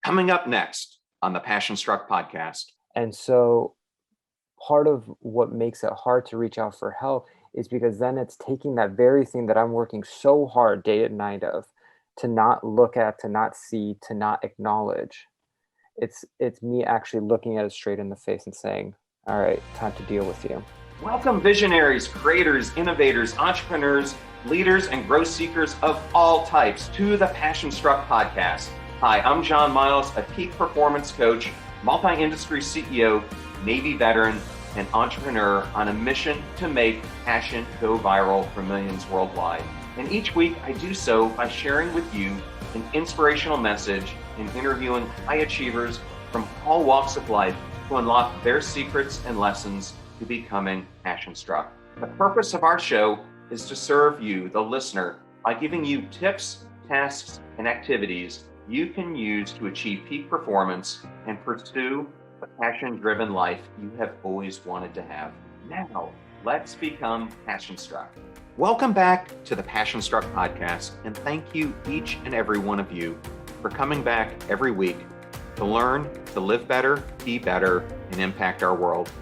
Coming up next on the Passion Struck podcast. And so part of what makes it hard to reach out for help is because then it's taking that very thing that I'm working so hard day and night of to not look at, to not see, to not acknowledge. It's me actually looking at it straight in the face and saying, all right, time to deal with you. Welcome visionaries, creators, innovators, entrepreneurs, leaders, and growth seekers of all types to the Passion Struck podcast. Hi, I'm John Miles, a peak performance coach, multi-industry CEO, Navy veteran, and entrepreneur on a mission to make passion go viral for millions worldwide. And each week I do so by sharing with you an inspirational message and interviewing high achievers from all walks of life to unlock their secrets and lessons to becoming passion struck. The purpose of our show is to serve you, the listener, by giving you tips, tasks, and activities you can use to achieve peak performance and pursue the passion-driven life you have always wanted to have. Now, let's become passion struck. Welcome back to the Passion Struck podcast, and thank you each and every one of you for coming back every week to learn, to live better, be better, and impact our world.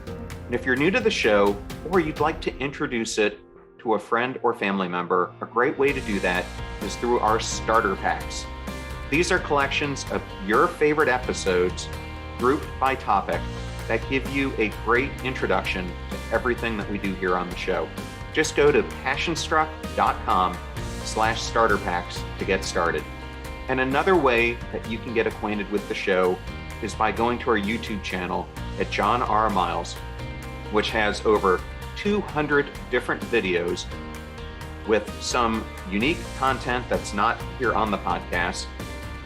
And if you're new to the show, or you'd like to introduce it to a friend or family member, a great way to do that is through our starter packs. These are collections of your favorite episodes grouped by topic that give you a great introduction to everything that we do here on the show. Just go to passionstruck.com/starter packs to get started. And another way that you can get acquainted with the show is by going to our YouTube channel at John R. Miles, which has over 200 different videos with some unique content that's not here on the podcast,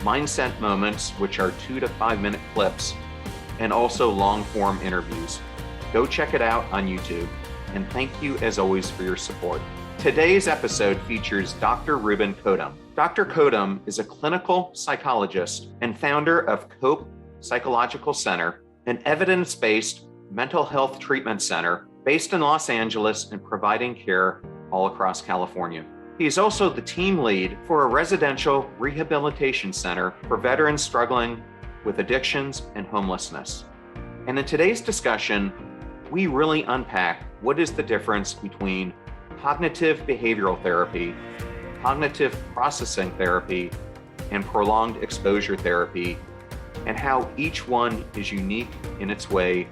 mindset moments, which are 2 to 5 minute clips, and also long form interviews. Go check it out on YouTube. And thank you as always for your support. Today's episode features Dr. Rubin Khoddam. Dr. Khoddam is a clinical psychologist and founder of COPE Psychological Center, an evidence-based mental health treatment center based in Los Angeles and providing care all across California. He is also the team lead for a residential rehabilitation center for veterans struggling with addictions and homelessness. And in today's discussion, we really unpack what is the difference between cognitive behavioral therapy, cognitive processing therapy, and prolonged exposure therapy, and how each one is unique in its way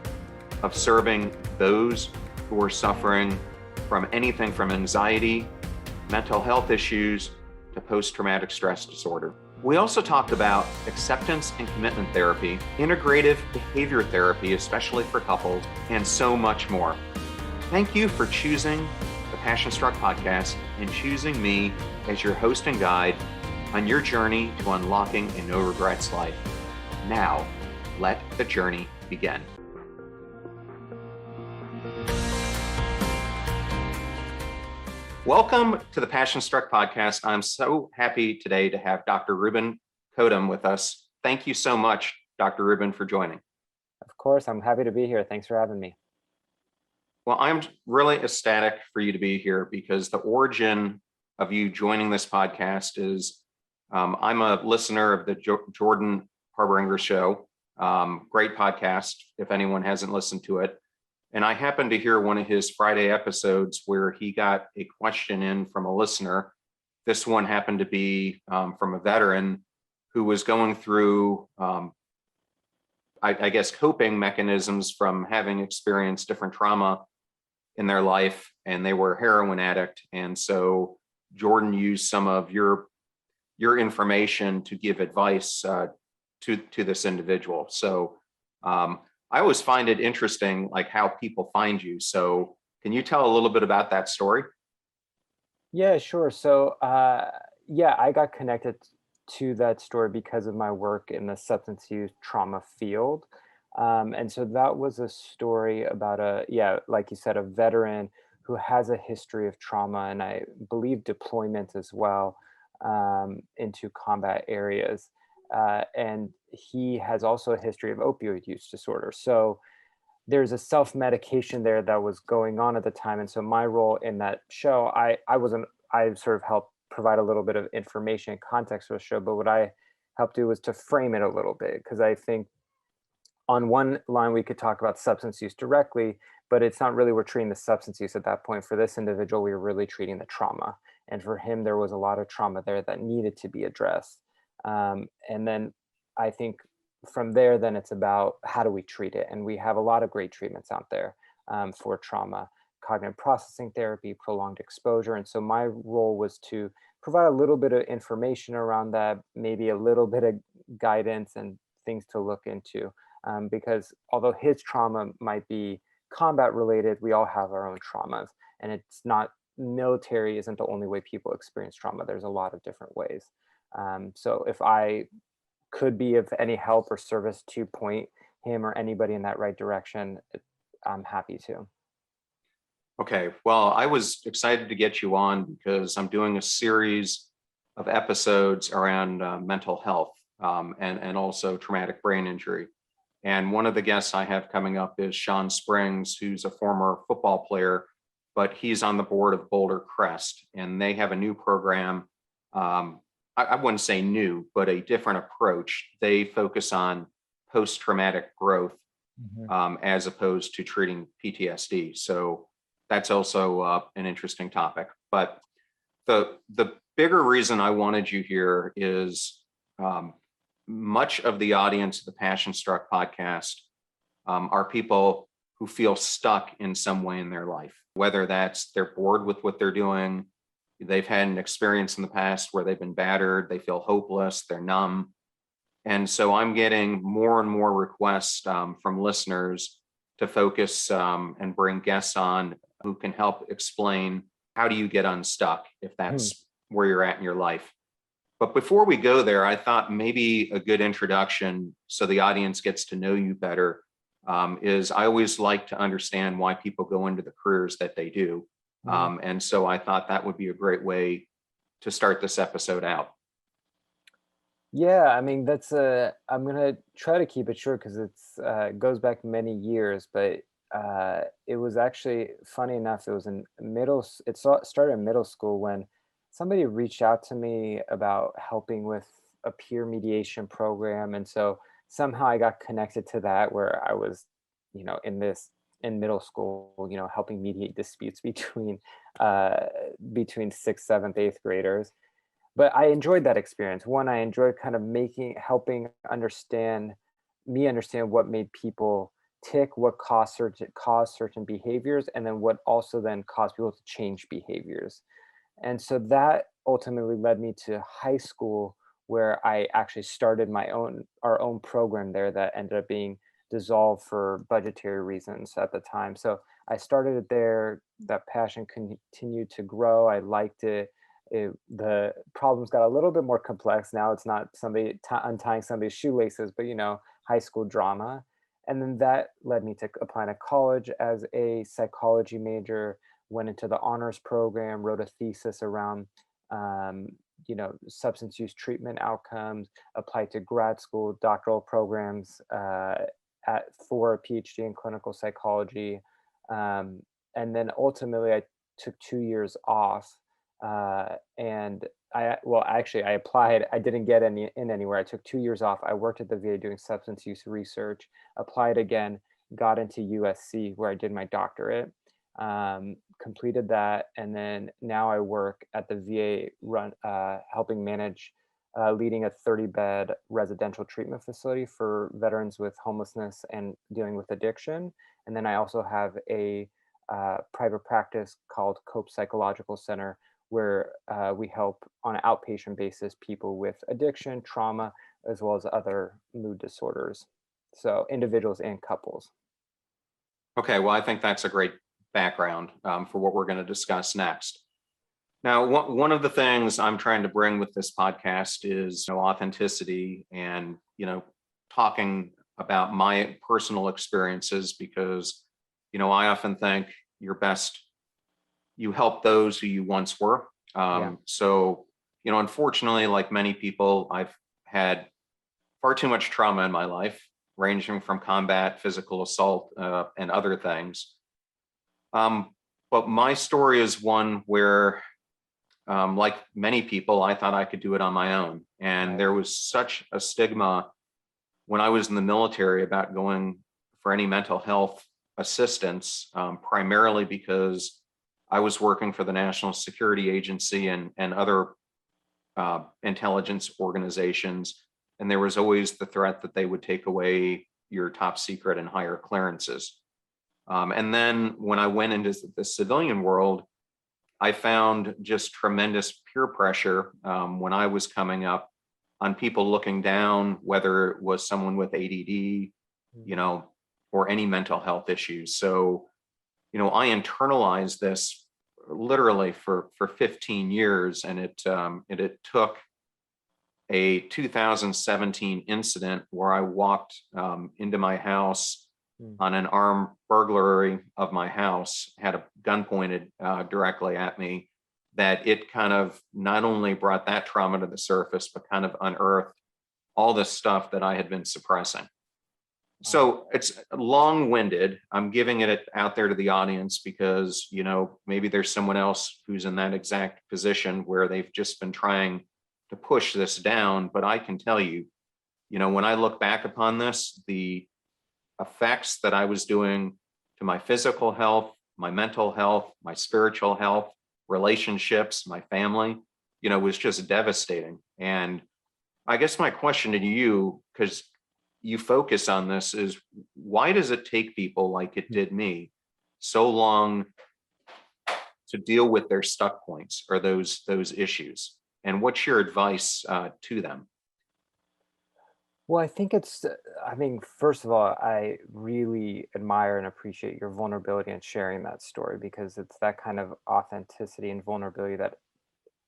of serving those who are suffering from anything from anxiety, mental health issues, to post-traumatic stress disorder. We also talked about acceptance and commitment therapy, integrative behavior therapy, especially for couples, and so much more. Thank you for choosing the Passion Struck podcast and choosing me as your host and guide on your journey to unlocking a no regrets life. Now, let the journey begin. Welcome to the Passion Struck podcast. I'm so happy today to have Dr. Rubin Khoddam with us. Thank you so much, Dr. Rubin, for joining. Of course, I'm happy to be here. Thanks for having me. Well, I'm really ecstatic for you to be here because the origin of you joining this podcast is I'm a listener of the Jordan Harbinger Show. Great podcast, if anyone hasn't listened to it. And I happened to hear one of his Friday episodes where he got a question in from a listener. This one happened to be from a veteran who was going through, I guess, coping mechanisms from having experienced different trauma in their life, and they were a heroin addict. And so Jordan used some of your information to give advice to this individual. So I always find it interesting, like how people find you. So can you tell a little bit about that story? Yeah, sure. So I got connected to that story because of my work in the substance use trauma field. And so that was a story about like you said, a veteran who has a history of trauma and I believe deployment as well into combat areas. And he has also a history of opioid use disorder. So there's a self-medication there that was going on at the time. And so my role in that show, I sort of helped provide a little bit of information and context for the show, but what I help do was to frame it a little bit, because I think on one line we could talk about substance use directly, but it's not really we're treating the substance use at that point. For this individual, we were really treating the trauma, and for him there was a lot of trauma there that needed to be addressed. And then I think from there, then it's about how do we treat it, and we have a lot of great treatments out there for trauma: cognitive processing therapy, prolonged exposure. And so my role was to provide a little bit of information around that, maybe a little bit of guidance and things to look into, because although his trauma might be combat related, we all have our own traumas, and it's not, military isn't the only way people experience trauma. There's a lot of different ways. So if I could be of any help or service to point him or anybody in that right direction, I'm happy to. Okay, well, I was excited to get you on because I'm doing a series of episodes around mental health, and also traumatic brain injury. And one of the guests I have coming up is Sean Springs, who's a former football player, but he's on the board of Boulder Crest, and they have a new program. I wouldn't say new, but a different approach. They focus on post-traumatic growth, Mhm. as opposed to treating PTSD. So that's also an interesting topic. But the bigger reason I wanted you here is, much of the audience of the Passion Struck podcast are people who feel stuck in some way in their life, whether that's they're bored with what they're doing, they've had an experience in the past where they've been battered, they feel hopeless, they're numb. And so I'm getting more and more requests from listeners to focus and bring guests on who can help explain how do you get unstuck if Hmm. that's where you're at in your life. But before we go there, I thought maybe a good introduction so the audience gets to know you better, is I always like to understand why people go into the careers that they do. Mhm. And so I thought that would be a great way to start this episode out. Yeah, I mean that's I'm gonna try to keep it short because it's goes back many years, but it was actually funny enough. It was in started in middle school when somebody reached out to me about helping with a peer mediation program, and so somehow I got connected to that, where I was, in middle school, helping mediate disputes uh, between sixth, seventh, eighth graders. But I enjoyed that experience. One, I enjoyed kind of helping understand what made people tick, what caused certain behaviors, and then what also then caused people to change behaviors. And so that ultimately led me to high school, where I actually started our own program there that ended up being dissolved for budgetary reasons at the time. So I started it there. That passion continued to grow. I liked it. The problems got a little bit more complex. Now it's not somebody untying somebody's shoelaces, but high school drama. And then that led me to applying to college as a psychology major, went into the honors program, wrote a thesis around um, substance use treatment outcomes, applied to grad school doctoral programs for a PhD in clinical psychology. um, and then ultimately I took 2 years off, and I applied. I didn't get anywhere. I took 2 years off. I worked at the VA doing substance use research, applied again, got into USC where I did my doctorate, completed that, and then now I work at the VA helping manage, leading a 30-bed residential treatment facility for veterans with homelessness and dealing with addiction. And then I also have a private practice called Cope Psychological Center, where we help on an outpatient basis people with addiction, trauma, as well as other mood disorders. So individuals and couples. Okay, well, I think that's a great background for what we're going to discuss next. Now, one of the things I'm trying to bring with this podcast is, authenticity and, talking about my personal experiences because, I often think you help those who you once were. Yeah. So, unfortunately, like many people, I've had far too much trauma in my life, ranging from combat, physical assault, and other things. But my story is one where like many people, I thought I could do it on my own. And Right. there was such a stigma when I was in the military about going for any mental health assistance, primarily because I was working for the National Security Agency and other intelligence organizations. And there was always the threat that they would take away your top secret and higher clearances. And then when I went into the civilian world, I found just tremendous peer pressure when I was coming up on people looking down, whether it was someone with ADD, you know, or any mental health issues. So, I internalized this literally for 15 years, and it took a 2017 incident where I walked into my house Mm. on an armed burglary of my house, had a gun pointed directly at me, that it kind of not only brought that trauma to the surface, but kind of unearthed all the stuff that I had been suppressing. Wow. So it's long-winded. I'm giving it out there to the audience because, maybe there's someone else who's in that exact position where they've just been trying to push this down. But I can tell you, when I look back upon this, the effects that I was doing to my physical health, my mental health, my spiritual health, relationships, my family, was just devastating. And I guess my question to you, because you focus on this, is why does it take people like it did me so long to deal with their stuck points or those issues? And what's your advice to them? Well, I think I mean, first of all, I really admire and appreciate your vulnerability and sharing that story because it's that kind of authenticity and vulnerability that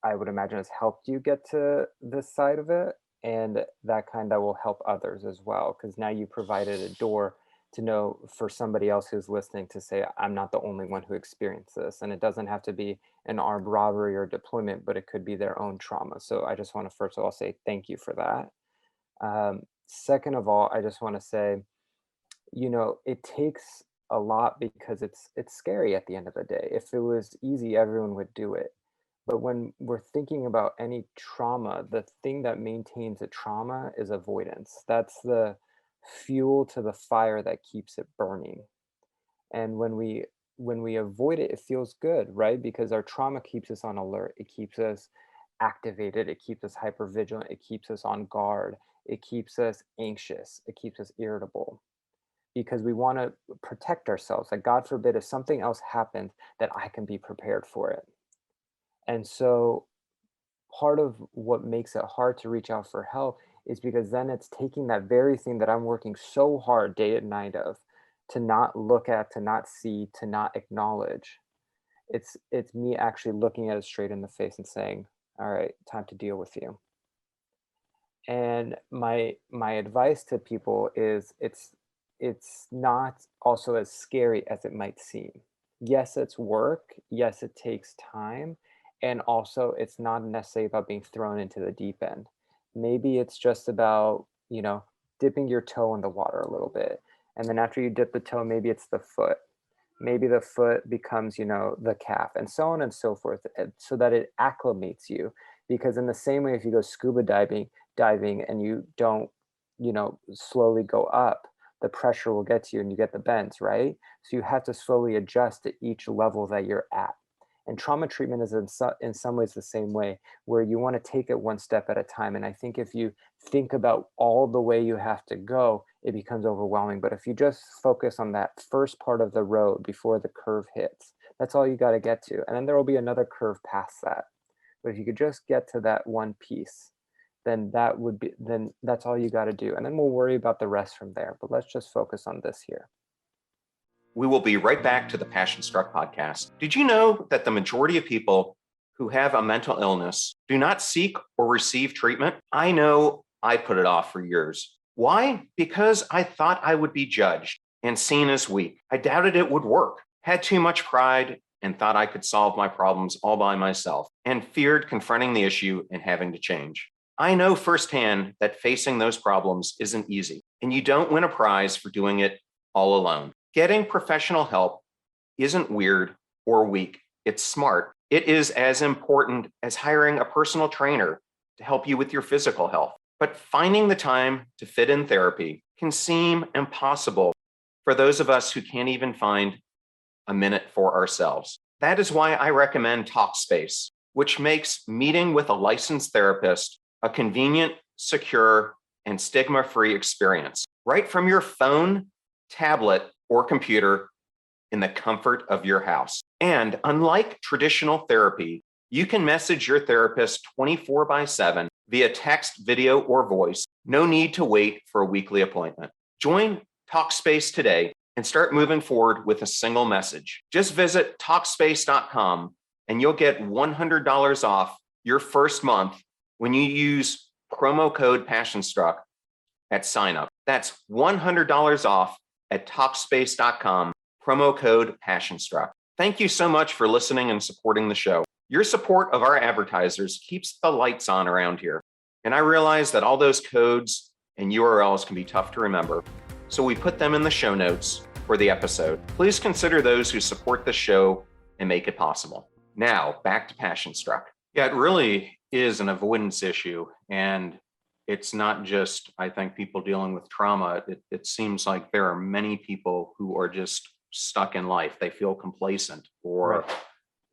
I would imagine has helped you get to this side of it. And that kind that will help others as well. Because now you provided a door to know for somebody else who's listening to say, I'm not the only one who experienced this. And it doesn't have to be an armed robbery or deployment, but it could be their own trauma. So I just want to first of all say thank you for that. Second of all, I just want to say, it takes a lot because it's scary at the end of the day. If it was easy, everyone would do it. But when we're thinking about any trauma, the thing that maintains a trauma is avoidance. That's the fuel to the fire that keeps it burning. And when we avoid it, it feels good, right? Because our trauma keeps us on alert. It keeps us activated. It keeps us hyper vigilant. It keeps us on guard. It keeps us anxious. It keeps us irritable because we want to protect ourselves. Like, God forbid, if something else happens, that I can be prepared for it. And so, part of what makes it hard to reach out for help is because then it's taking that very thing that I'm working so hard day and night of to not look at, to not see, to not acknowledge. It's me actually looking at it straight in the face and saying, "All right, time to deal with you." And my advice to people is it's not also as scary as it might seem. Yes, it's work. Yes, it takes time. And also it's not necessarily about being thrown into the deep end. Maybe it's just about, dipping your toe in the water a little bit. And then after you dip the toe, maybe it's the foot. Maybe the foot becomes, the calf, and so on and so forth, so that it acclimates you. Because in the same way, if you go scuba diving and you don't, slowly go up, the pressure will get to you and you get the bends, right? So you have to slowly adjust to each level that you're at. And trauma treatment is in some ways the same way, where you want to take it one step at a time. And I think if you think about all the way you have to go, it becomes overwhelming. But if you just focus on that first part of the road before the curve hits, that's all you got to get to. And then there will be another curve past that. But if you could just get to that one piece, then that's all you got to do. And then we'll worry about the rest from there. But let's just focus on this here. We will be right back to the Passion Struck podcast. Did you know that the majority of people who have a mental illness do not seek or receive treatment? I know I put it off for years. Why? Because I thought I would be judged and seen as weak. I doubted it would work, had too much pride, and thought I could solve my problems all by myself, and feared confronting the issue and having to change. I know firsthand that facing those problems isn't easy, and you don't win a prize for doing it all alone. Getting professional help isn't weird or weak. It's smart. It is as important as hiring a personal trainer to help you with your physical health. But finding the time to fit in therapy can seem impossible for those of us who can't even find a minute for ourselves. That is why I recommend Talkspace, which makes meeting with a licensed therapist a convenient, secure, and stigma-free experience, right from your phone, tablet, or computer in the comfort of your house. And unlike traditional therapy, you can message your therapist 24/7 via text, video, or voice. No need to wait for a weekly appointment. Join Talkspace today and start moving forward with a single message. Just visit Talkspace.com and you'll get $100 off your first month when you use promo code PassionStruck at sign up. That's $100 off at Talkspace.com, promo code PassionStruck. Thank you so much for listening and supporting the show. Your support of our advertisers keeps the lights on around here. And I realize that all those codes and URLs can be tough to remember, so we put them in the show notes for the episode. Please consider those who support the show and make it possible. Now, back to PassionStruck. Yeah, it really is an avoidance issue. And it's not just, I think, people dealing with trauma. It seems like there are many people who are just stuck in life. They feel complacent, or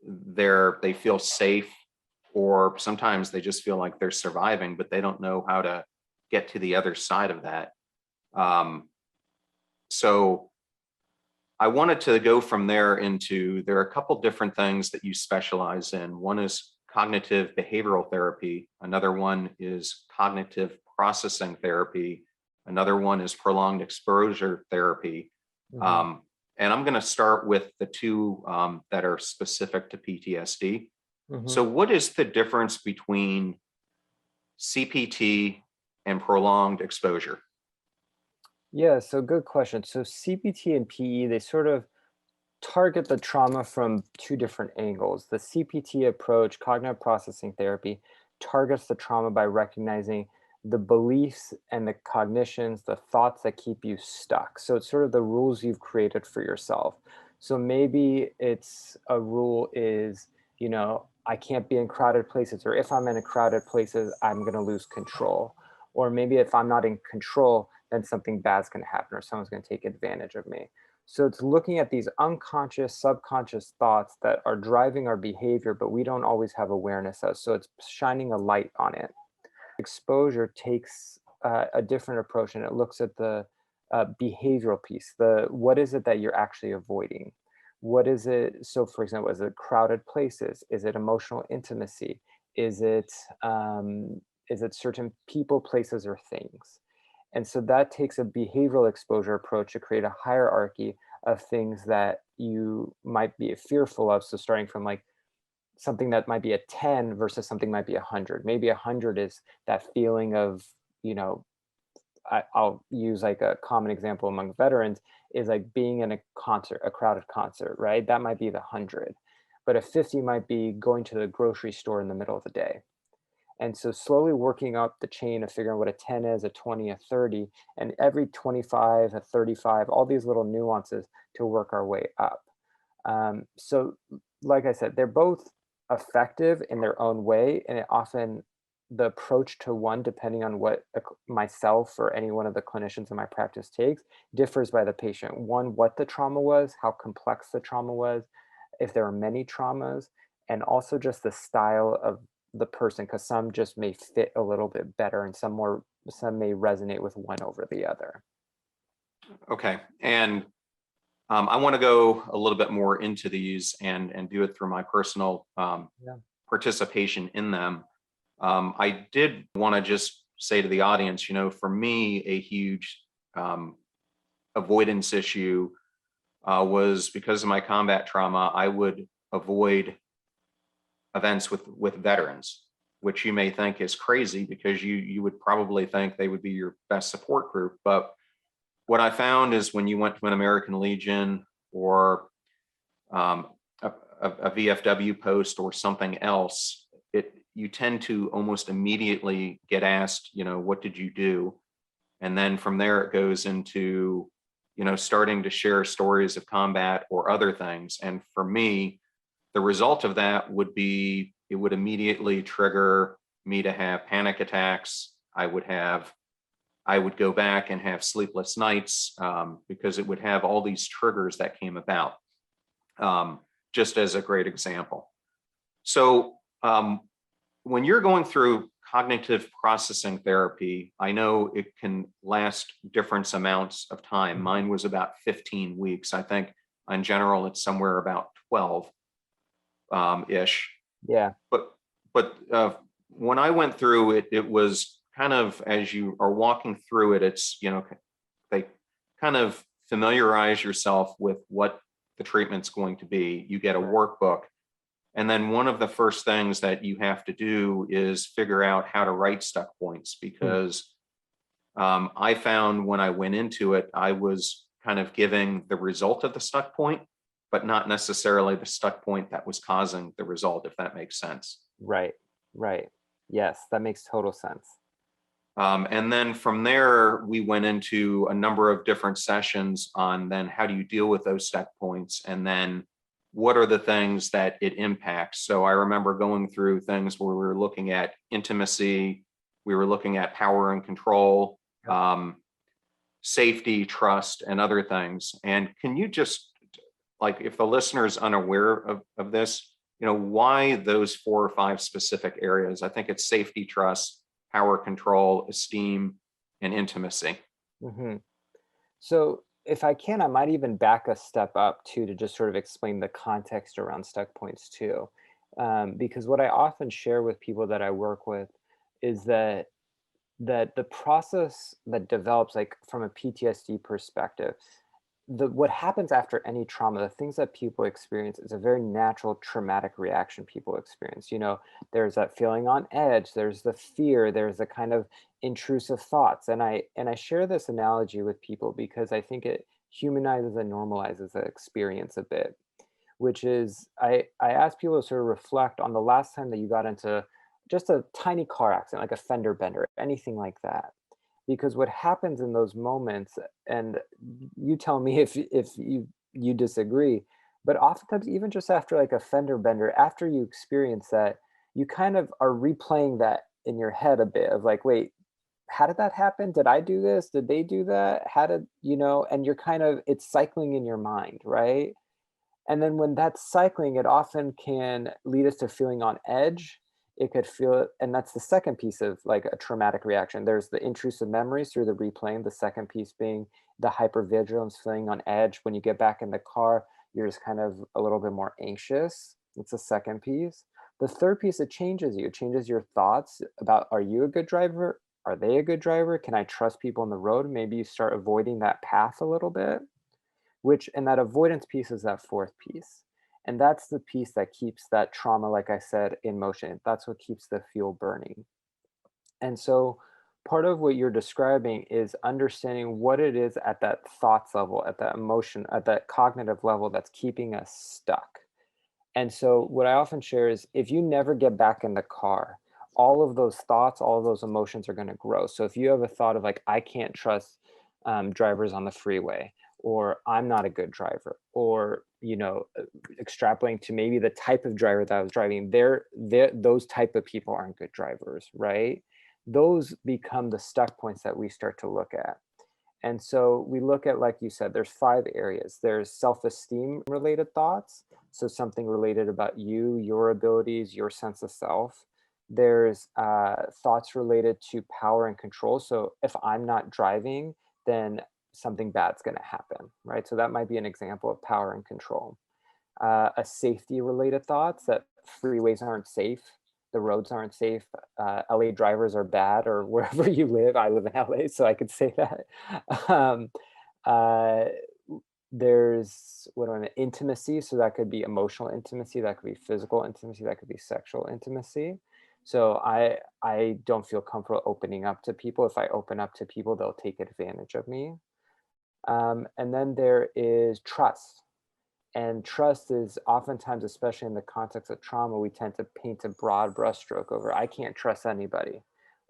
they feel safe, or sometimes they just feel like they're surviving, but they don't know how to get to the other side of that. So I wanted to go from there there are a couple different things that you specialize in. One is cognitive behavioral therapy. Another one is cognitive processing therapy. Another one is prolonged exposure therapy. Mm-hmm. And I'm going to start with the two that are specific to PTSD. Mm-hmm. So what is the difference between CPT and prolonged exposure? Yeah, so good question. So CPT and PE, they sort of target the trauma from two different angles. The CPT approach, cognitive processing therapy, targets the trauma by recognizing the beliefs and the cognitions, the thoughts that keep you stuck. So it's sort of the rules you've created for yourself. So maybe it's a rule is, I can't be in crowded places, or if I'm in a crowded places, I'm going to lose control. Or maybe if I'm not in control, then something bad's going to happen, or someone's going to take advantage of me. So it's looking at these unconscious, subconscious thoughts that are driving our behavior, but we don't always have awareness of. So it's shining a light on it. Exposure takes a different approach, and it looks at the behavioral piece. What is it that you're actually avoiding? What is it? So for example, is it crowded places? Is it emotional intimacy? Is it certain people, places, or things? And so that takes a behavioral exposure approach to create a hierarchy of things that you might be fearful of. So starting from like something that might be a 10 versus something might be 100. Maybe 100 is that feeling of, I'll use like a common example among veterans is like being in a concert, a crowded concert, right? That might be the 100. But a 50 might be going to the grocery store in the middle of the day. And so slowly working up the chain of figuring out what a 10 is, a 20, a 30, and every 25, a 35, all these little nuances to work our way up. So like I said, they're both effective in their own way. And the approach to one, depending on what myself or any one of the clinicians in my practice takes, differs by the patient. One, what the trauma was, how complex the trauma was, if there are many traumas, and also just the style of the person, because some just may fit a little bit better and some may resonate with one over the other. Okay. And I want to go a little bit more into these and do it through my personal participation in them. I did want to just say to the audience, for me, a huge avoidance issue was because of my combat trauma. I would avoid events with veterans, which you may think is crazy because you would probably think they would be your best support group. But what I found is when you went to an American Legion or a VFW post or something else, you tend to almost immediately get asked, what did you do? And then from there, it goes into, starting to share stories of combat or other things. And for me, the result of that would be, it would immediately trigger me to have panic attacks. I would go back and have sleepless nights, because it would have all these triggers that came about, just as a great example. So when you're going through cognitive processing therapy, I know it can last different amounts of time. Mine was about 15 weeks. I think in general, it's somewhere about 12 ish. Yeah. But when I went through it, it was kind of, as you are walking through it, it's, they kind of familiarize yourself with what the treatment's going to be. You get a workbook. And then one of the first things that you have to do is figure out how to write stuck points, because I found when I went into it, I was kind of giving the result of the stuck point, but not necessarily the stuck point that was causing the result, if that makes sense. Right. Right. Yes, that makes total sense. And then from there, we went into a number of different sessions on then how do you deal with those stuck points, and then what are the things that it impacts. So I remember going through things where we were looking at intimacy, we were looking at power and control, safety, trust, and other things. And can you just, like, if the listener's unaware of this, why those 4 or 5 specific areas? I think it's safety, trust, power, control, esteem, and intimacy. Mm-hmm. So if I can, I might even back a step up too, to just sort of explain the context around stuck points too. Because what I often share with people that I work with is that the process that develops, like from a PTSD perspective, what happens after any trauma, the things that people experience is a very natural traumatic reaction people experience. There's that feeling on edge, there's the fear, there's the kind of intrusive thoughts. And I share this analogy with people because I think it humanizes and normalizes the experience a bit, which is I ask people to sort of reflect on the last time that you got into just a tiny car accident, like a fender bender, anything like that. Because what happens in those moments, and you tell me if you disagree, but oftentimes even just after like a fender bender, after you experience that, you kind of are replaying that in your head a bit of like, wait, how did that happen? Did I do this? Did they do that? How did, and you're kind of, it's cycling in your mind, right? And then when that's cycling, it often can lead us to feeling on edge. It could feel, and that's the second piece of like a traumatic reaction. There's the intrusive memories through the replaying. The second piece being the hypervigilance, feeling on edge. When you get back in the car, you're just kind of a little bit more anxious. It's the second piece. The third piece, it changes you. It changes your thoughts about, are you a good driver? Are they a good driver? Can I trust people on the road? Maybe you start avoiding that path a little bit, and that avoidance piece is that fourth piece. And that's the piece that keeps that trauma, like I said, in motion. That's what keeps the fuel burning. And so part of what you're describing is understanding what it is at that thoughts level, at that emotion, at that cognitive level that's keeping us stuck. And so what I often share is if you never get back in the car, all of those thoughts, all of those emotions are going to grow. So if you have a thought of like, I can't trust drivers on the freeway, or I'm not a good driver, or extrapolating to maybe the type of driver that I was driving, those type of people aren't good drivers, right? Those become the stuck points that we start to look at. And so we look at, like you said, there's 5 areas. There's self-esteem related thoughts. So something related about you, your abilities, your sense of self. There's thoughts related to power and control. So if I'm not driving, then something bad's going to happen, right? So that might be an example of power and control. A safety related thoughts, that freeways aren't safe, the roads aren't safe, LA drivers are bad, or wherever you live. I live in LA, so I could say that. um, uh, there's intimacy, so that could be emotional intimacy, that could be physical intimacy, that could be sexual intimacy. So I don't feel comfortable opening up to people. If I open up to people, they'll take advantage of me. And then there is trust. And trust is oftentimes, especially in the context of trauma, we tend to paint a broad brushstroke over, I can't trust anybody,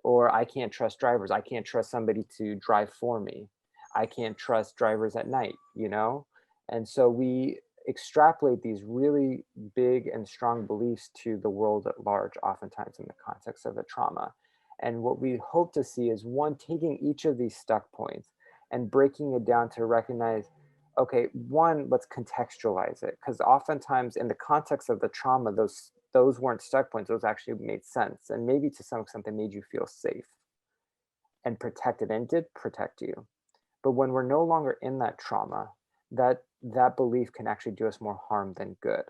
or I can't trust drivers. I can't trust somebody to drive for me. I can't trust drivers at night, And so extrapolate these really big and strong beliefs to the world at large, oftentimes in the context of a trauma. And what we hope to see is one, taking each of these stuck points and breaking it down to recognize, okay, one, let's contextualize it. Because oftentimes in the context of the trauma, those weren't stuck points, those actually made sense. And maybe to some extent they made you feel safe and protected and did protect you. But when we're no longer in that trauma, that belief can actually do us more harm than good.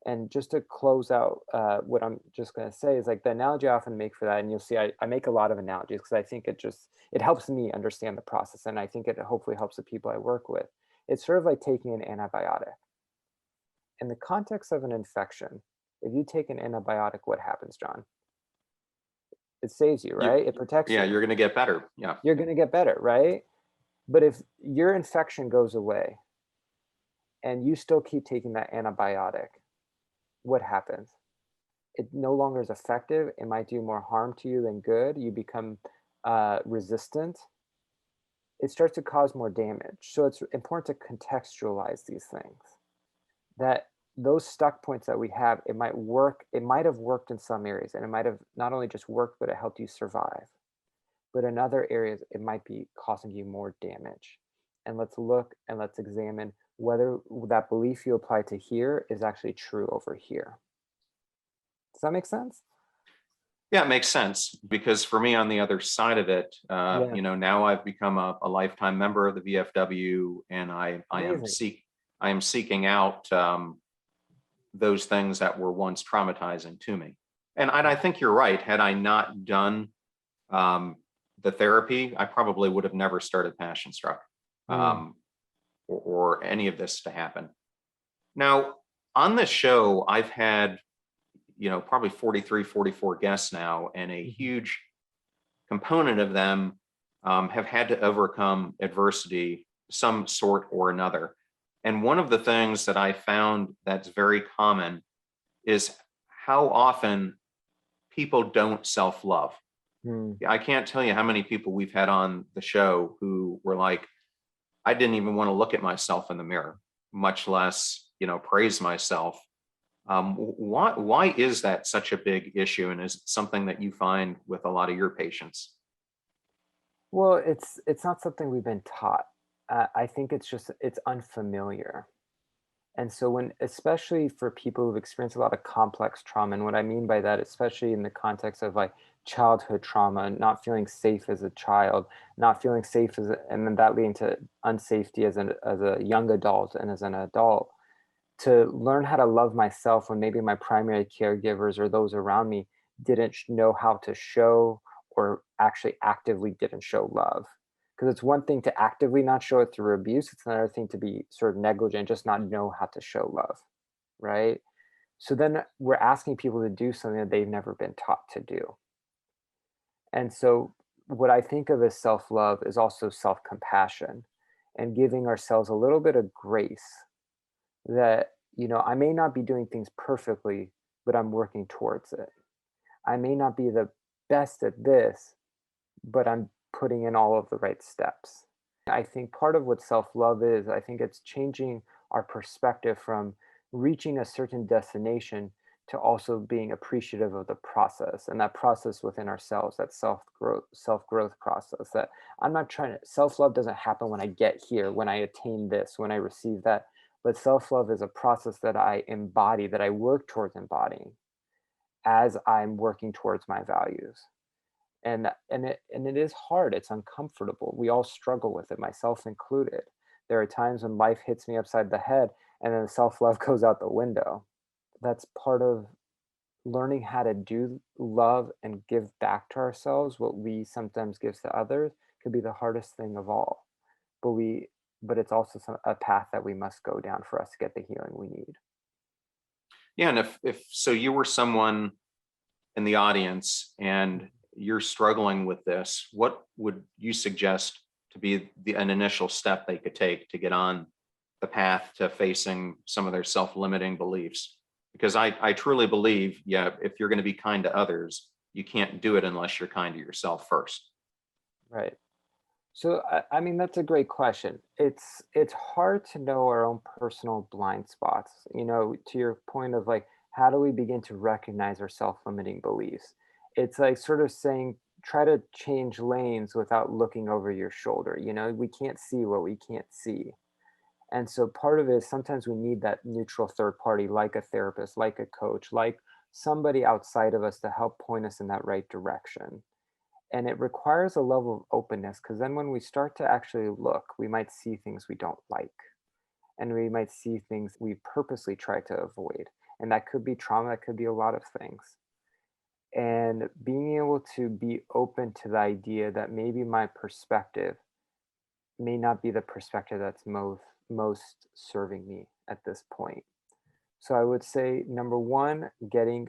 And just to close out, what I'm just going to say is like the analogy I often make for that, and you'll see I make a lot of analogies because I think it helps me understand the process, and I think it hopefully helps the people I work with. It's sort of like taking an antibiotic. In the context of an infection, if you take an antibiotic, what happens, John? It saves you, You, right? It protects yeah, you. you're going to get better. Yeah. You're going to get better, right? But if your infection goes away and you still keep taking that antibiotic, what happens? It no longer is effective. It might do more harm to you than good. You become resistant. It starts to cause more damage. So it's important to contextualize these things. That those stuck points that we have, it might work. It might have worked in some areas, and it might have not only just worked, but it helped you survive. But in other areas, it might be causing you more damage. And let's look and let's examine whether that belief you apply to here is actually true over here. Does that make sense? Yeah, it makes sense because for me on the other side of it, Yeah, now I've become a lifetime member of the VFW, and amazing. I am seeking out those things that were once traumatizing to me. And I think you're right. Had I not done um, the therapy, I probably would have never started Passion Struck, Mm, um, or any of this to happen. Now, on this show, I've had, probably 43, 44 guests now, and a mhm. huge component of them have had to overcome adversity, some sort or another. And one of the things that I found that's very common is how often people don't self love. Mm. I can't tell you how many people we've had on the show who were like, I didn't even want to look at myself in the mirror, much less, praise myself. Why is that such a big issue? And is it something that you find with a lot of your patients? Well, it's not something we've been taught. I think it's unfamiliar. And so when, especially for people who've experienced a lot of complex trauma, and what I mean by that, especially in the context of like childhood trauma, not feeling safe as a child, not feeling safe and then that leading to unsafety as a young adult and as an adult, to learn how to love myself when maybe my primary caregivers or those around me didn't know how to show or actually actively didn't show love. Because it's one thing to actively not show it through abuse, it's another thing to be sort of negligent, just not know how to show love, right? So then we're asking people to do something that they've never been taught to do. And so what I think of as self love is also self compassion and giving ourselves a little bit of grace that, I may not be doing things perfectly, but I'm working towards it. I may not be the best at this, but I'm putting in all of the right steps. I think part of what self love is, I think it's changing our perspective from reaching a certain destination to also being appreciative of the process and that process within ourselves, that self growth process. That I'm not trying to, self love doesn't happen when I get here, when I attain this, when I receive that. But self love is a process that I embody, that I work towards embodying as I'm working towards my values. And it is hard, it's uncomfortable, we all struggle with it, myself included. There are times when life hits me upside the head and then self-love goes out the window. That's part of learning how to do love and give back to ourselves what we sometimes give to others could be the hardest thing of all. But it's also a path that we must go down for us to get the healing we need. Yeah, and if so, you were someone in the audience and you're struggling with this, what would you suggest to be an initial step they could take to get on the path to facing some of their self-limiting beliefs? Because I truly believe, yeah, if you're going to be kind to others, you can't do it unless you're kind to yourself first. Right. So I mean that's a great question. It's hard to know our own personal blind spots. You know, to your point of like, how do we begin to recognize our self-limiting beliefs? It's like sort of saying, try to change lanes without looking over your shoulder. You know, we can't see what we can't see. And so part of it is sometimes we need that neutral third party, like a therapist, like a coach, like somebody outside of us to help point us in that right direction. And it requires a level of openness because then when we start to actually look, we might see things we don't like, and we might see things we purposely try to avoid. And that could be trauma, that could be a lot of things. And being able to be open to the idea that maybe my perspective may not be the perspective that's most serving me at this point. So I would say number one, getting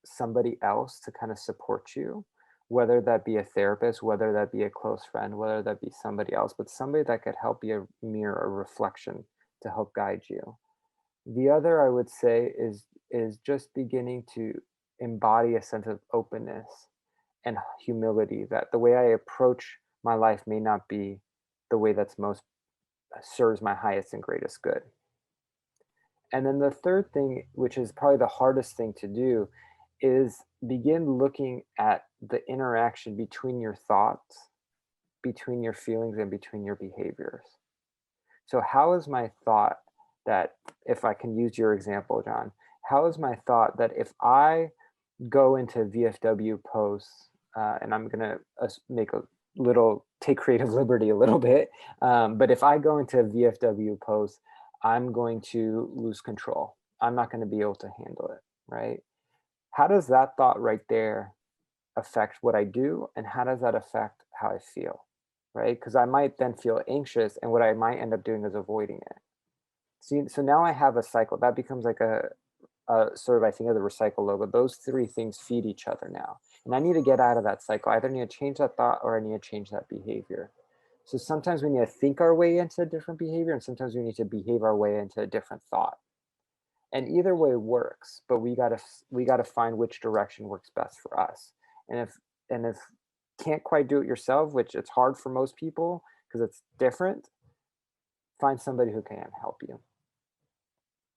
somebody else to kind of support you, whether that be a therapist, whether that be a close friend, whether that be somebody else, but somebody that could help be a mirror, a reflection to help guide you. The other I would say is just beginning to embody a sense of openness and humility, that the way I approach my life may not be the way that's most serves my highest and greatest good. And then the third thing, which is probably the hardest thing to do, is begin looking at the interaction between your thoughts, between your feelings, and between your behaviors. So, how is my thought that, if I can use your example, John, how is my thought that if I go into VFW posts, and I'm going to make a little, take creative liberty a little bit, but if I go into VFW posts, I'm going to lose control. I'm not going to be able to handle it, right? How does that thought right there affect what I do? And how does that affect how I feel, right? Because I might then feel anxious, and what I might end up doing is avoiding it. See, so now I have a cycle that becomes like a sort of, I think of the recycle logo. Those three things feed each other now. And I need to get out of that cycle. I either need to change that thought or I need to change that behavior. So sometimes we need to think our way into a different behavior, and sometimes we need to behave our way into a different thought. And either way works, but we gotta find which direction works best for us. And if can't quite do it yourself, which it's hard for most people because it's different, find somebody who can help you.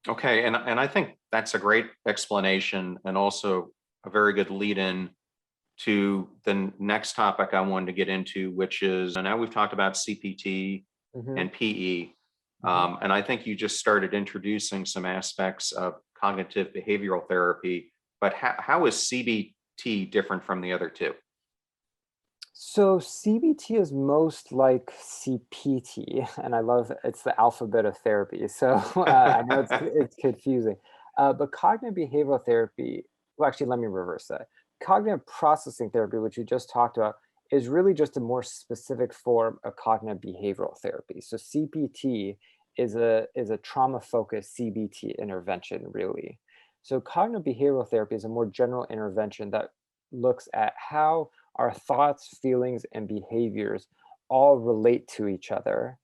Okay, and I think that's a great explanation and also a very good lead in to the next topic I wanted to get into, which is, and now we've talked about CPT Hmm. and PE, Hmm. and I think you just started introducing some aspects of cognitive behavioral therapy. But how is CBT different from the other two? So CBT is most like CPT, and I love it's the alphabet of therapy. So I know it's confusing, but cognitive behavioral therapy. Well, actually, let me reverse that. Cognitive processing therapy, which you just talked about, is really just a more specific form of cognitive behavioral therapy. So CPT is a trauma focused CBT intervention, really. So cognitive behavioral therapy is a more general intervention that looks at how our thoughts, feelings, and behaviors all relate to each other,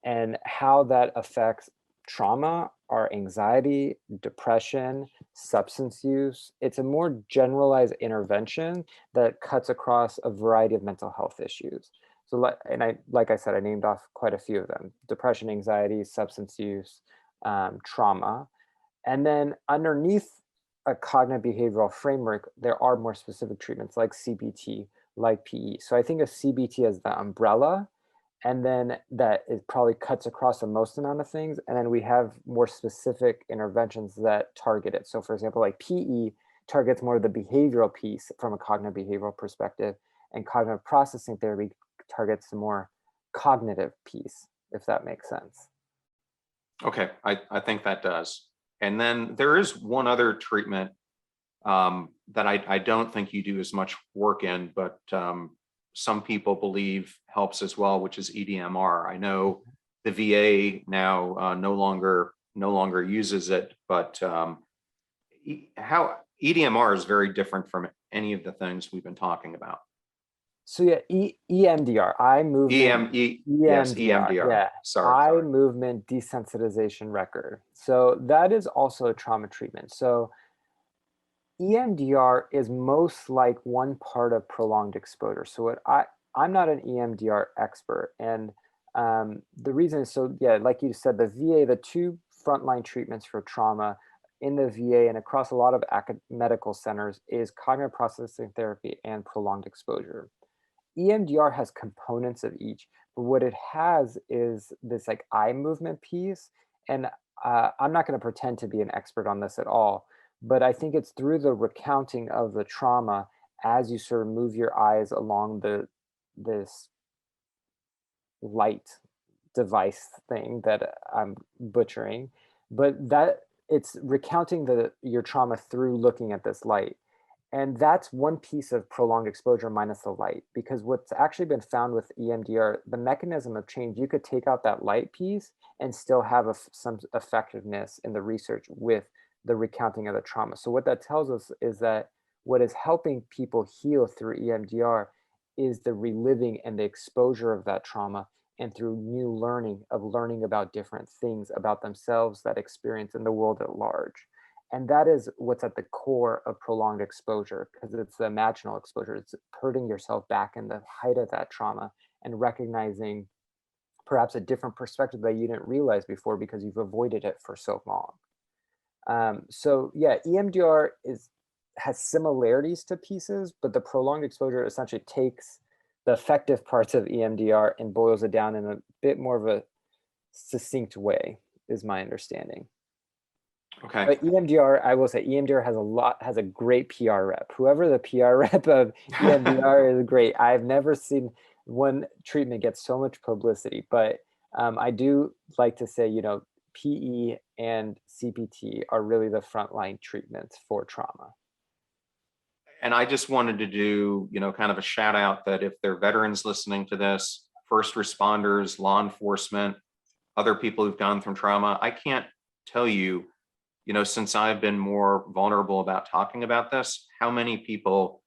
and how that affects trauma, our anxiety, depression, substance use. It's a more generalized intervention that cuts across a variety of mental health issues. So, like I said, I named off quite a few of them: depression, anxiety, substance use, trauma. And then underneath a cognitive behavioral framework, there are more specific treatments like CBT, like PE. So I think of CBT as the umbrella, and then that it probably cuts across the most amount of things. And then we have more specific interventions that target it. So for example, like PE targets more of the behavioral piece from a cognitive behavioral perspective, and cognitive processing therapy targets the more cognitive piece, if that makes sense. Okay, I think that does. And then there is one other treatment that I don't think you do as much work in, but some people believe helps as well, which is EDMR. I know the VA now no longer uses it, but how EDMR is very different from any of the things we've been talking about. So yeah, EMDR, eye movement, Yes, EMDR, EMDR. yeah, Sorry, eye sorry. movement desensitization record. So that is also a trauma treatment. So EMDR is most like one part of prolonged exposure. So I'm not an EMDR expert, and the reason is, so yeah, like you said, the VA, the two frontline treatments for trauma in the VA and across a lot of medical centers is cognitive processing therapy and prolonged exposure. EMDR has components of each, but what it has is this like eye movement piece. And I'm not going to pretend to be an expert on this at all, but I think it's through the recounting of the trauma as you sort of move your eyes along this light device thing that I'm butchering, but that it's recounting your trauma through looking at this light. And that's one piece of prolonged exposure minus the light, because what's actually been found with EMDR, the mechanism of change, you could take out that light piece and still have some effectiveness in the research with the recounting of the trauma. So what that tells us is that what is helping people heal through EMDR is the reliving and the exposure of that trauma, and through new learning about different things about themselves, that experience, in the world at large. And that is what's at the core of prolonged exposure, because it's the imaginal exposure. It's putting yourself back in the height of that trauma and recognizing perhaps a different perspective that you didn't realize before because you've avoided it for so long. So yeah, EMDR has similarities to pieces, but the prolonged exposure essentially takes the effective parts of EMDR and boils it down in a bit more of a succinct way, is my understanding. Okay. But EMDR, I will say, EMDR has a great PR rep. Whoever the PR rep of EMDR is great. I've never seen one treatment get so much publicity, but I do like to say, PE and CPT are really the frontline treatments for trauma. And I just wanted to do, kind of a shout out that if there are veterans listening to this, first responders, law enforcement, other people who've gone through trauma, I can't tell you, since I've been more vulnerable about talking about this, how many people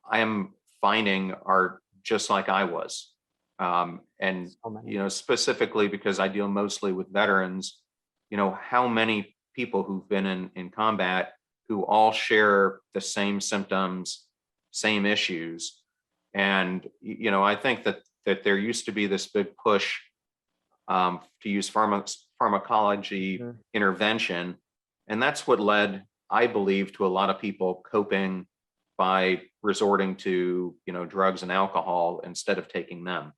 I am finding are just like I was. And, So many. specifically because I deal mostly with veterans, how many people who've been in combat who all share the same symptoms, same issues. And, I think that there used to be this big push to use pharmacology Mhm. intervention. And that's what led, I believe, to a lot of people coping by resorting to, drugs and alcohol instead of taking them.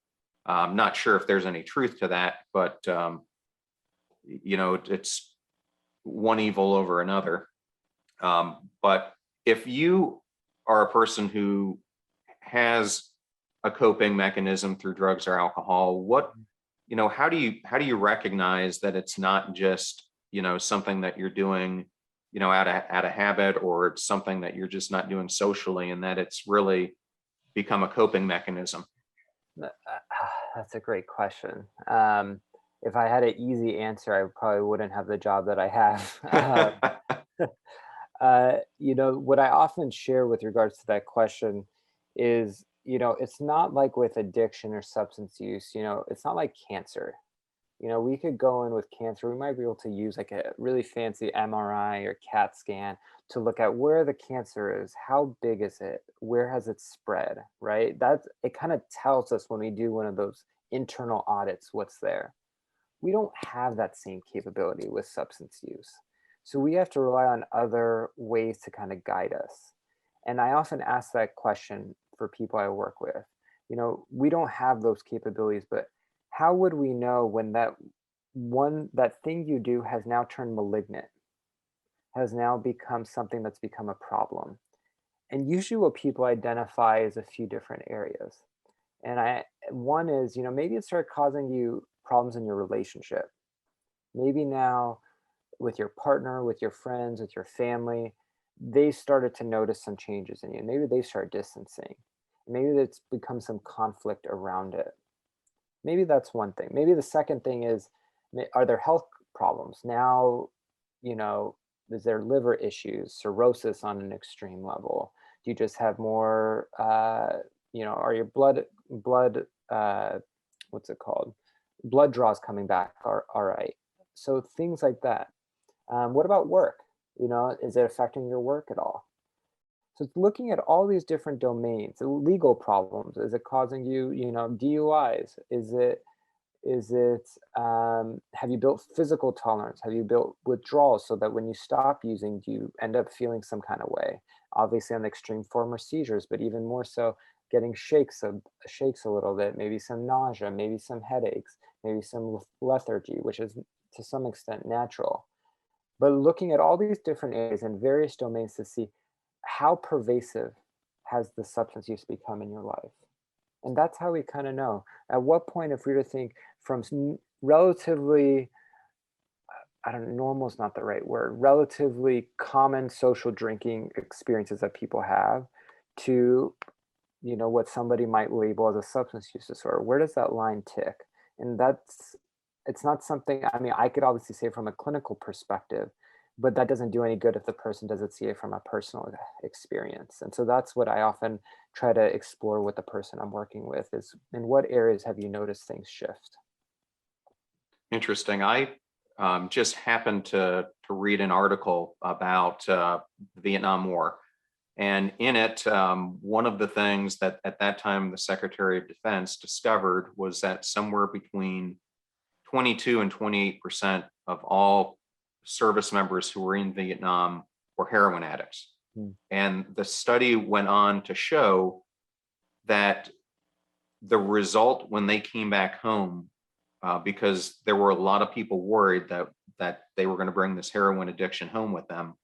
I'm not sure if there's any truth to that, but, it's one evil over another. But if you are a person who has a coping mechanism through drugs or alcohol, how do you recognize that it's not just, something that you're doing, out of habit, or it's something that you're just not doing socially, and that it's really become a coping mechanism? That's a great question. If I had an easy answer, I probably wouldn't have the job that I have. What I often share with regards to that question is, it's not like with addiction or substance use, it's not like cancer. We could go in with cancer, we might be able to use like a really fancy MRI or CAT scan to look at where the cancer is, how big is it, where has it spread, right? It kind of tells us when we do one of those internal audits what's there. We don't have that same capability with substance use. So we have to rely on other ways to kind of guide us. And I often ask that question for people I work with. We don't have those capabilities, but how would we know when that thing you do has now turned malignant, has now become something that's become a problem? And usually what people identify is a few different areas. One is, maybe it started causing you problems in your relationship. Maybe now with your partner, with your friends, with your family, they started to notice some changes in you. Maybe they start distancing. Maybe it's become some conflict around it. Maybe that's one thing. Maybe the second thing is, are there health problems? Now, you know, is there liver issues, cirrhosis on an extreme level? Do you just have more, are your what's it called? Blood draws coming back are all right. So things like that. What about work? Is it affecting your work at all? So it's looking at all these different domains, legal problems. Is it causing you, DUIs? Have you built physical tolerance? Have you built withdrawals so that when you stop using, do you end up feeling some kind of way? Obviously, on the extreme form are seizures, but even more so, getting shakes a little bit, maybe some nausea, maybe some headaches, maybe some lethargy, which is to some extent natural. But looking at all these different areas and various domains to see how pervasive has the substance use become in your life. And that's how we kind of know at what point, if we were to think from relatively, I don't know, normal is not the right word, relatively common social drinking experiences that people have to, what somebody might label as a substance use disorder, where does that line tick? And it's not something, I mean, I could obviously say from a clinical perspective, but that doesn't do any good if the person doesn't see it from a personal experience. And so that's what I often try to explore with the person I'm working with is in what areas have you noticed things shift? Interesting. I just happened to read an article about the Vietnam War. And in it, one of the things that at that time the Secretary of Defense discovered was that somewhere between 22 and 28% of all service members who were in Vietnam were heroin addicts. Hmm. And the study went on to show that the result when they came back home, because there were a lot of people worried that they were going to bring this heroin addiction home with them.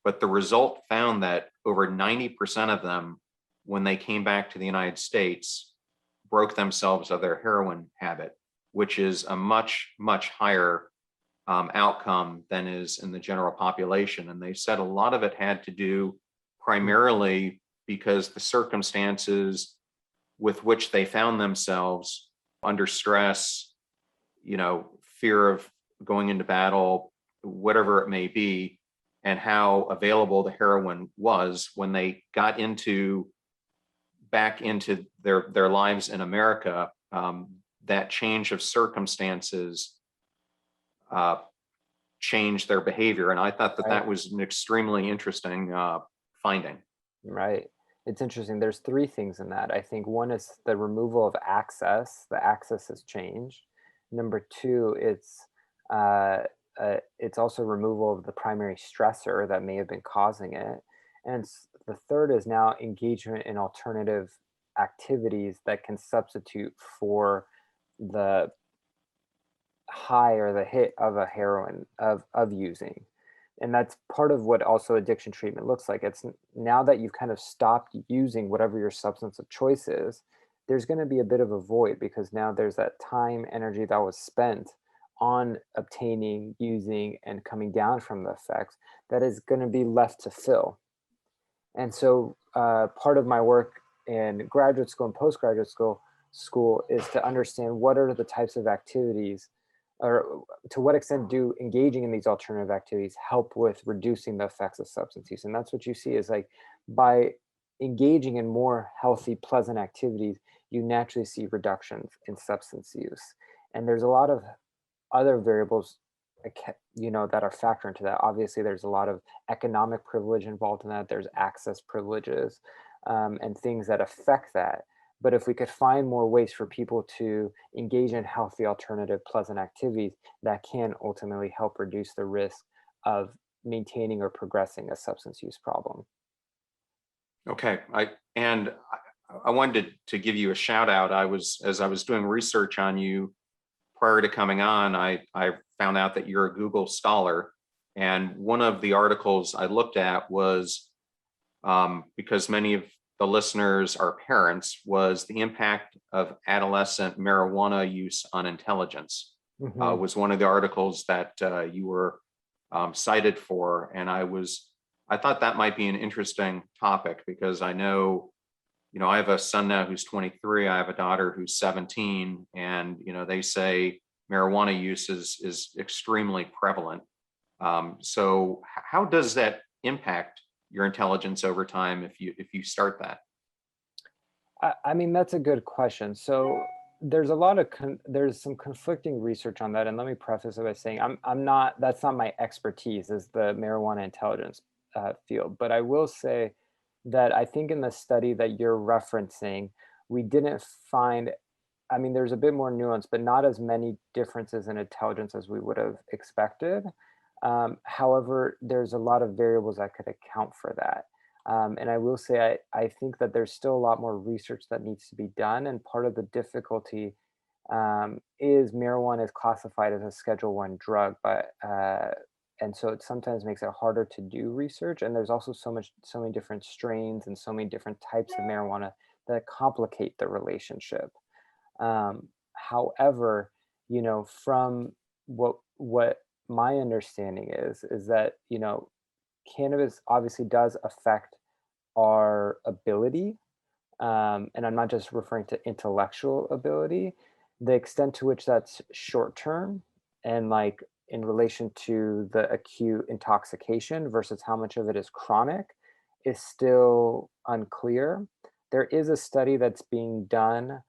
But the result found that over 90% of them, when they came back to the United States, broke themselves of their heroin habit, which is a much, much higher outcome than is in the general population. And they said a lot of it had to do primarily because the circumstances with which they found themselves under stress, fear of going into battle, whatever it may be, and how available the heroin was when they got back into their lives in America. That change of circumstances changed their behavior, and I thought that Right. that was an extremely interesting finding. Right. It's interesting. There's three things in that. I think one is the removal of access. The access has changed. Number two, it's also removal of the primary stressor that may have been causing it. And the third is now engagement in alternative activities that can substitute for the high or the hit of a heroin of using. And that's part of what also addiction treatment looks like. It's now that you've kind of stopped using whatever your substance of choice is, there's going to be a bit of a void because now there's that time, energy that was spent on obtaining, using, and coming down from the effects that is going to be left to fill. And so part of my work in graduate school and postgraduate school is to understand what are the types of activities or to what extent do engaging in these alternative activities help with reducing the effects of substance use. And that's what you see is like by engaging in more healthy, pleasant activities, you naturally see reductions in substance use. And there's a lot of other variables that are factor into that. Obviously there's a lot of economic privilege involved in that. There's access privileges and things that affect that. But if we could find more ways for people to engage in healthy, alternative, pleasant activities, that can ultimately help reduce the risk of maintaining or progressing a substance use problem. Okay, I wanted to give you a shout out. As I was doing research on you prior to coming on, I found out that you're a Google scholar, and one of the articles I looked at was because many of the listeners are parents, was the impact of adolescent marijuana use on intelligence. Hmm. Was one of the articles that you were cited for, and I thought that might be an interesting topic because I know, I have a son now who's 23, I have a daughter who's 17, and they say marijuana use is extremely prevalent. So how does that impact your intelligence over time if you start that? I mean, that's a good question. So there's a lot of there's some conflicting research on that, and let me preface it by saying I'm not that's not my expertise is the marijuana intelligence field, but I will say that I think in the study that you're referencing, we didn't find, I mean, there's a bit more nuance, but not as many differences in intelligence as we would have expected. However, there's a lot of variables that could account for that. And I will say, I think that there's still a lot more research that needs to be done. And part of the difficulty is marijuana is classified as a Schedule One drug, but and so it sometimes makes it harder to do research. And there's also so many different strains and so many different types of marijuana that complicate the relationship. However, from what my understanding is that, cannabis obviously does affect our ability, and I'm not just referring to intellectual ability, the extent to which that's short term and like in relation to the acute intoxication versus how much of it is chronic is still unclear. There is a study that's being done,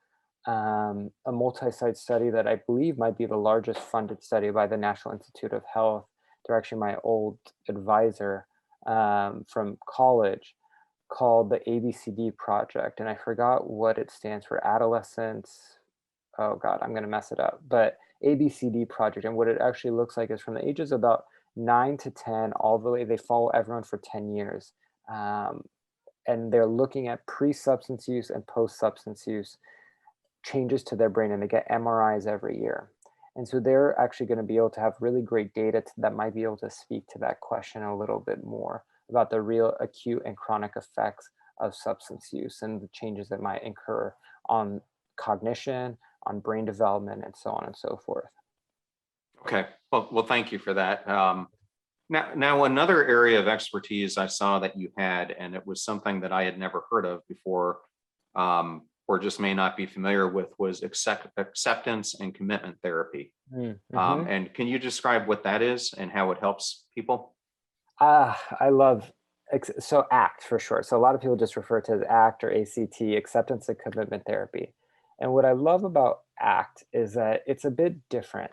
a multi-site study that I believe might be the largest funded study by the National Institute of Health. They're actually my old advisor from college, called the ABCD project, and I forgot what it stands for. Adolescence. Oh God, I'm gonna mess it up. But ABCD project, and what it actually looks like is from the ages of about 9 to 10, all the way. They follow everyone for 10 years, um, and they're looking at pre-substance use and post-substance use changes to their brain, and they get MRIs every year. And so they're actually going to be able to have really great data that might be able to speak to that question a little bit more about the real acute and chronic effects of substance use and the changes that might incur on cognition, on brain development, and so on and so forth. Okay. Well, thank you for that. Now, another area of expertise I saw that you had, and it was something that I had never heard of before, or just may not be familiar with, was acceptance and commitment therapy. Mm-hmm. And can you describe what that is and how it helps people? I love so ACT for short. So a lot of people just refer to it as ACT or ACT, acceptance and commitment therapy. And what I love about ACT is that it's a bit different.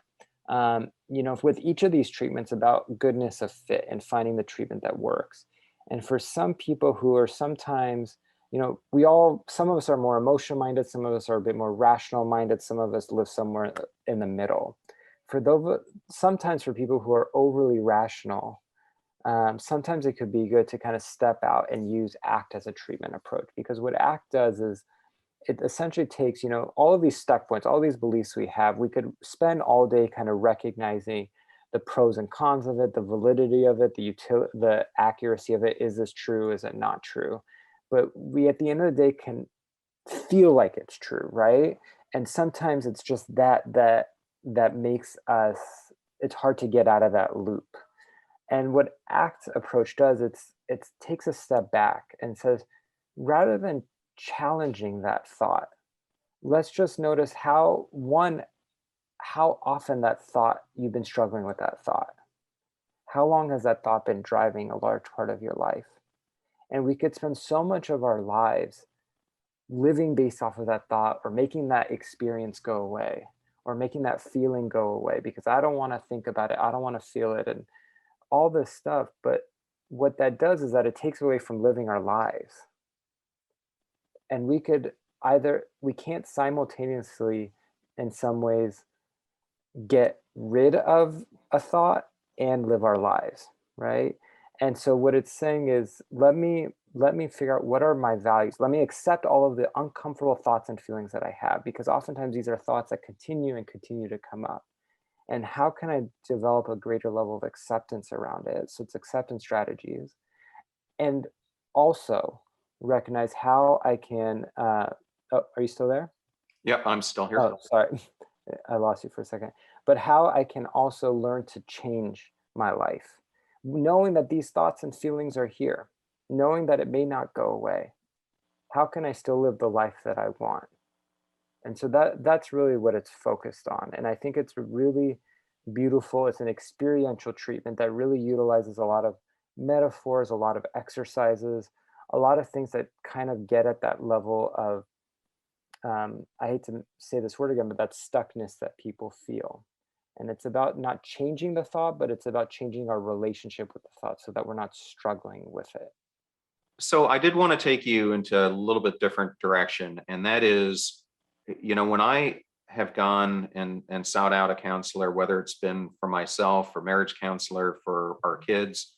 With each of these treatments, about goodness of fit and finding the treatment that works. And for some people who are sometimes, some of us are more emotional minded, some of us are a bit more rational minded, some of us live somewhere in the middle. For those, sometimes for people who are overly rational, sometimes it could be good to kind of step out and use ACT as a treatment approach, because what ACT does is it essentially takes, all of these stuck points, all these beliefs we have. We could spend all day kind of recognizing the pros and cons of it, the validity of it, the accuracy of it. Is this true? Is it not true? But we, at the end of the day, can feel like it's true, right? And sometimes it's just that makes us. It's hard to get out of that loop. And what ACT approach does, it takes a step back and says, rather than challenging that thought, let's just notice how often that thought you've been struggling with that thought. How long has that thought been driving a large part of your life? And we could spend so much of our lives living based off of that thought, or making that experience go away, or making that feeling go away because I don't want to think about it. I don't want to feel it. And all this stuff. But what that does is that it takes away from living our lives. And we can't simultaneously, in some ways, get rid of a thought and live our lives, right? And so what it's saying is, let me figure out, what are my values. Let me accept all of the uncomfortable thoughts and feelings that I have, because oftentimes these are thoughts that continue and continue to come up. And how can I develop a greater level of acceptance around it? So it's acceptance strategies, and also recognize how I can. Oh, are you still there? Yep, I'm still here. Oh, sorry, I lost you for a second. But how I can also learn to change my life, knowing that these thoughts and feelings are here, knowing that it may not go away. How can I still live the life that I want? And so that's really what it's focused on. And I think it's really beautiful. It's an experiential treatment that really utilizes a lot of metaphors, a lot of exercises, a lot of things that kind of get at that level of, I hate to say this word again, but that stuckness that people feel. And it's about not changing the thought, but it's about changing our relationship with the thought so that we're not struggling with it. So I did want to take you into a little bit different direction, and that is, when I have gone and sought out a counselor, whether it's been for myself, for marriage counselor, for our kids,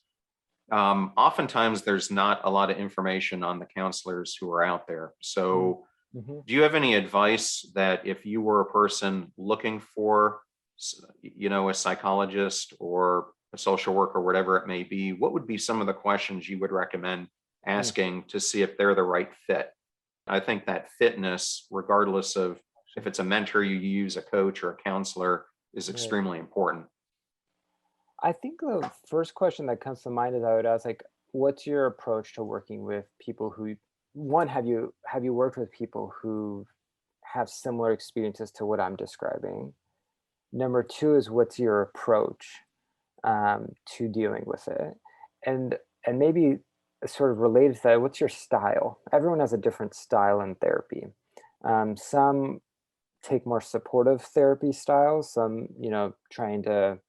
oftentimes there's not a lot of information on the counselors who are out there. So Mm-hmm. do you have any advice that if you were a person looking for, a psychologist or a social worker, whatever it may be, what would be some of the questions you would recommend asking to see if they're the right fit? I think that fitness, regardless of if it's a mentor you use, a coach, or a counselor, is Right. extremely important. I think the first question that comes to mind is I would ask, like, what's your approach to working with people who, one, have you worked with people who have similar experiences to what I'm describing? Number two is what's your approach to dealing with it, and and maybe sort of related to that, what's your style? Everyone has a different style in therapy. Some take more supportive therapy styles. Some, trying to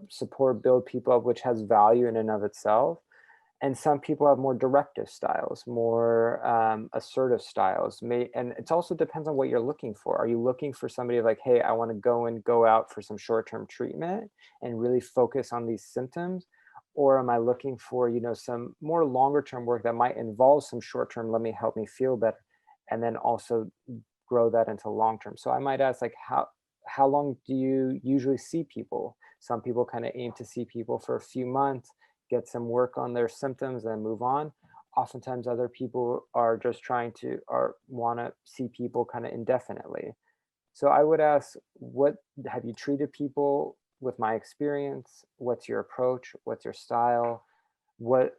support, build people up, which has value in and of itself. And some people have more directive styles, more assertive styles. And it also depends on what you're looking for. Are you looking for somebody like, hey, I want to go out for some short-term treatment and really focus on these symptoms? Or am I looking for, some more longer-term work that might involve some short-term, let me help me feel better, and then also grow that into long-term. So I might ask, like, how long do you usually see people? Some people kind of aim to see people for a few months, get some work on their symptoms and move on. Oftentimes other people are just trying to or want to see people kind of indefinitely. So I would ask, what have you treated people with my experience? What's your approach? What's your style? When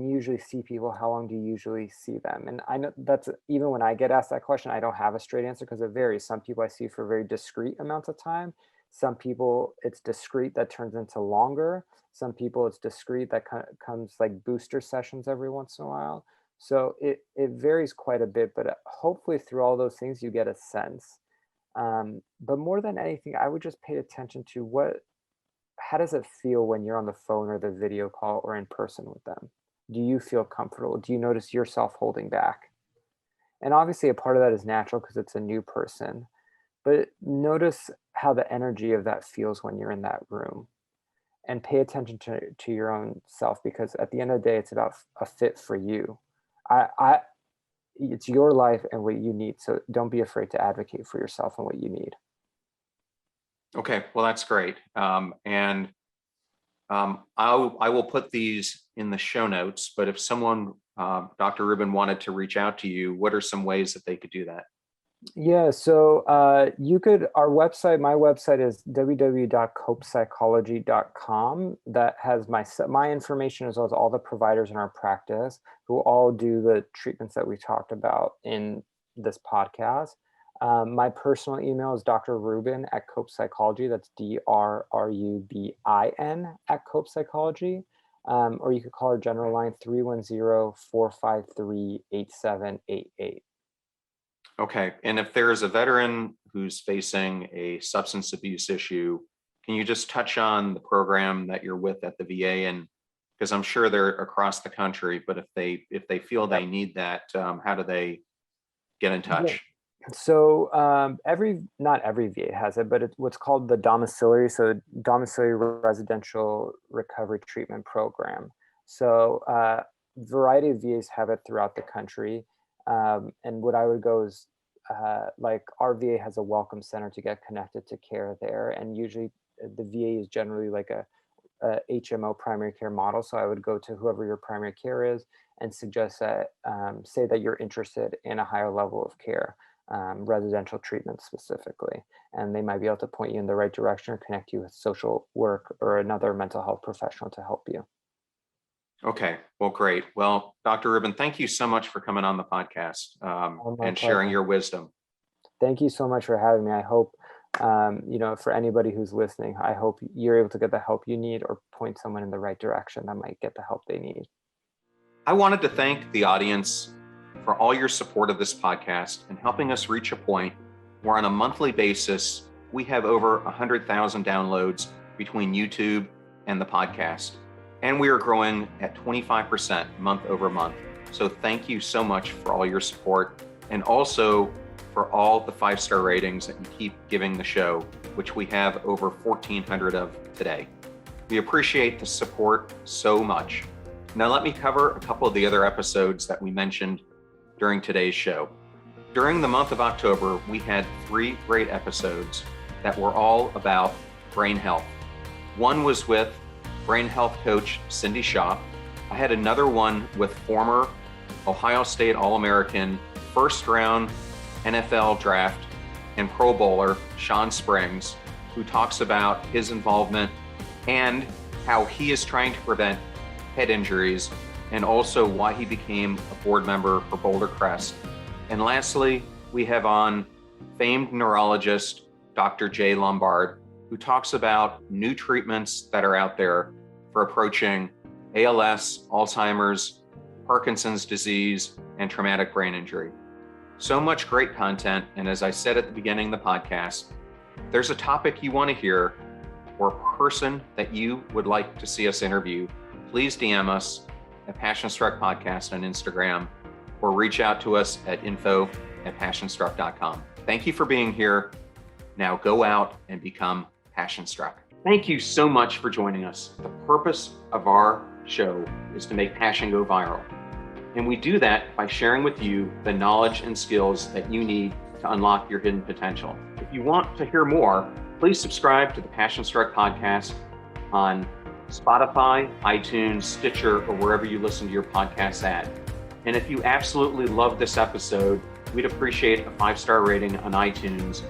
you usually see people, how long do you usually see them? And I know that's, even when I get asked that question, I don't have a straight answer because it varies. Some people I see for very discrete amounts of time. Some people it's discrete that turns into longer. Some people it's discrete that comes like booster sessions every once in a while. So it varies quite a bit, but hopefully through all those things you get a sense. But more than anything, I would just pay attention to how does it feel when you're on the phone or the video call or in person with them? Do you feel comfortable? Do you notice yourself holding back? And obviously, a part of that is natural because it's a new person, but notice how the energy of that feels when you're in that room and pay attention to your own self because at the end of the day, it's about a fit for you. I it's your life and what you need. So don't be afraid to advocate for yourself and what you need. Okay, well, that's great. I will put these in the show notes, but if someone, Dr. Rubin, wanted to reach out to you, what are some ways that they could do that? Yeah, so our website, my website is www.copepsychology.com. That has my information as well as all the providers in our practice who all do the treatments that we talked about in this podcast. My personal email is Dr. Rubin at Cope Psychology. That's DRRUBIN at Cope Psychology. Or you could call our general line 310-453-8788. Okay, and if there's a veteran who's facing a substance abuse issue, can you just touch on the program that you're with at the VA? And because I'm sure they're across the country, but if they feel they need that, how do they get in Yeah. touch? So not every VA has it, but it's what's called the domiciliary residential recovery treatment program. So variety of VAs have it throughout the country. And what I would go is like our VA has a welcome center to get connected to care there. And usually the VA is generally like a HMO primary care model. So I would go to whoever your primary care is and suggest that, say that you're interested in a higher level of care, residential treatment specifically. And they might be able to point you in the right direction or connect you with social work or another mental health professional to help you. Okay, well, great. Well, Dr. Rubin, thank you so much for coming on the podcast Oh, my and sharing pleasure. your wisdom. Thank you so much for having me. I hope, for anybody who's listening, I hope you're able to get the help you need or point someone in the right direction that might get the help they need. I wanted to thank the audience for all your support of this podcast and helping us reach a point where on a monthly basis, we have over 100,000 downloads between YouTube and the podcast. And we are growing at 25% month over month. So thank you so much for all your support, and also for all the 5-star ratings that you keep giving the show, which we have over 1,400 of today. We appreciate the support so much. Now let me cover a couple of the other episodes that we mentioned during today's show. During the month of October, we had 3 great episodes that were all about brain health. One was with brain health coach Cindy Shaw. I had another one with former Ohio State All-American, first round NFL draft and Pro Bowler Sean Springs, who talks about his involvement and how he is trying to prevent head injuries, and also why he became a board member for Boulder Crest. And lastly, we have on famed neurologist Dr. Jay Lombard, who talks about new treatments that are out there for approaching ALS, Alzheimer's, Parkinson's disease, and traumatic brain injury. So much great content, and as I said at the beginning of the podcast, if there's a topic you want to hear or a person that you would like to see us interview, please DM us at Passion Struck Podcast on Instagram, or reach out to us at info@passionstruck.com. Thank you for being here. Now go out and become Passion Struck. Thank you so much for joining us. The purpose of our show is to make passion go viral. And we do that by sharing with you the knowledge and skills that you need to unlock your hidden potential. If you want to hear more, please subscribe to the Passion Struck Podcast on Spotify, iTunes, Stitcher, or wherever you listen to your podcasts at. And if you absolutely love this episode, we'd appreciate a 5-star rating on iTunes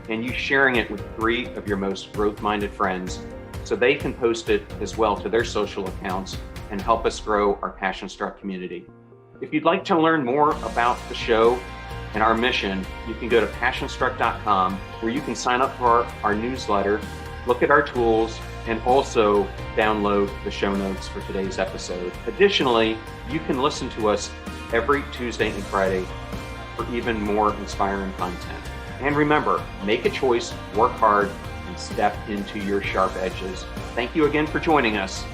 and you sharing it with 3 of your most growth-minded friends so they can post it as well to their social accounts and help us grow our Passion Struck community. If you'd like to learn more about the show and our mission, you can go to passionstruck.com, where you can sign up for our newsletter, look at our tools, and also download the show notes for today's episode. Additionally, you can listen to us every Tuesday and Friday for even more inspiring content. And remember, make a choice, work hard, and step into your sharp edges. Thank you again for joining us.